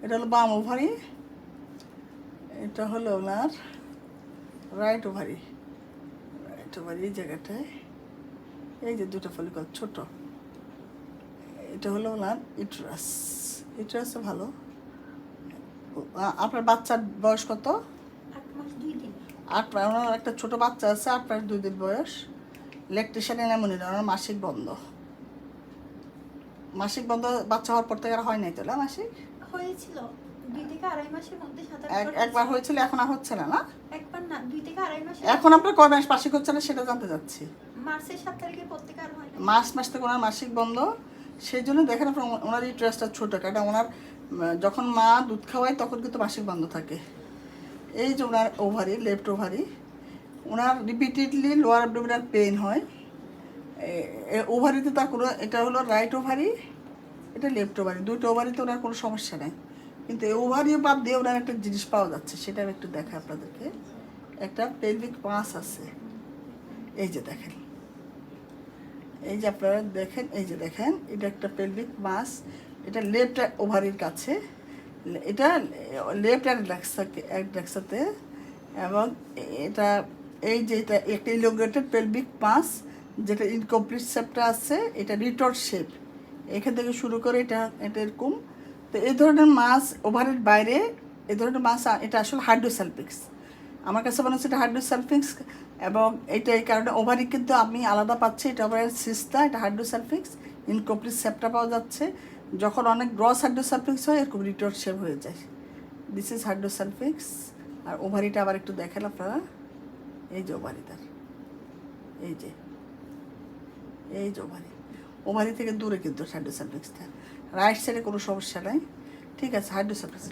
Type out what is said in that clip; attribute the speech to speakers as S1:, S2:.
S1: এটা হলো বাম ওভারি, এটা হলো ওনার রাইট ওভারি। রাইট ওভারি এই জায়গাটায় এই যে দুটো ফলিকল ছোট, এটা হলো ওনার ইউটেরাস। ইউটেরাসও ভালো। আপনার বাচ্চার বয়স কত?
S2: 8 মাস 2 দিন।
S1: 8 মাস। ওনার একটা ছোট বাচ্চা আছে 8 মাস 2 দিন বয়স। ল্যাকটেশন অ্যানিমিয়া, ওনার মাসিক বন্ধ। মাসিক বন্ধ বাচ্চা হওয়ার পর থেকে আর হয় নাই তাহলে মাসিক
S2: হয়েছিল 2 থেকে 2.5 মাসের মধ্যে 7-8 বার
S1: একবার হয়েছিল, এখন আর হচ্ছে না। না
S2: একবার না 2 থেকে 2.5 মাস।
S1: এখন আপনার কয় মাস মাসিক হচ্ছে না সেটা জানতে চাচ্ছি।
S2: মার্চের 7 তারিখের পর থেকে আর হয় না।
S1: মাস থেকে ওনার মাসিক বন্ধ। সেই জন্য দেখেন আপনার ওনার ইউটেরাসটা ছোটো, কারণ ওনার যখন মা দুধ খাওয়ায় তখন কিন্তু মাসিক বন্ধ থাকে। এই যে ওনার ওভারি, লেফট ওভারি, ওনার রিপিটেডলি লোয়ার অ্যাবডোমিনাল পেইন হয়। ওভারিতে তার কোনো, এটা হলো রাইট ওভারি, এটা লেফট ওভারি, দুটো ওভারিতে ওনার কোনো সমস্যা নেই। কিন্তু এই ওভারিও বাদ দিয়ে ওনার একটা জিনিস পাওয়া যাচ্ছে, সেটা আমি একটু দেখাই আপনাদেরকে। একটা পেলভিক মাস আছে, এই যে দেখেন, এই যে আপনারা দেখেন, এই যে দেখেন, এটা একটা পেলভিক মাস। এটা লেফট ওভারির কাছে, এটা লেফট অ্যাড্রাক্সাতে, এবং এটা এই যে এটা একটা ইলোঙ্গেটেড পেলভিক মাস, যেটা ইনকমপ্লিট শেপটা আছে, এটা রিটর্ট শেপ, এখান থেকে শুরু করে এটা এটা এরকম। তো এই ধরনের মাস ওভারের বাইরে, এই ধরনের মাস, এটা আসলে হাইড্রোসালফিক্স। আমার কাছে মনে হচ্ছে এটা হাইড্রোসালফিক্স, এবং এইটা এই কারণে ওভারি কিন্তু আমি আলাদা পাচ্ছি। এটা ওভারের সিস্টা, এটা হাইড্রোসালফিক্স, ইনকমপ্লিট শেপটা পাওয়া যাচ্ছে। যখন অনেক গ্রস হাইড্রোসালফিক্স হয় এরকম রিটর্ট শেপ হয়ে যায়। This is হাইড্রোসালফিক্স। আর ওভারিটা আবার একটু দেখেন আপনারা, এই যে ওভারিটার, এই যে এই যে ওভারি, ওভারি থেকে দূরে কিন্তু হাইড্রোসালফিক্সটা, রাইট সাইডে কোনো সমস্যা নাই। ঠিক আছে, হাইড্রোসালফিক্স।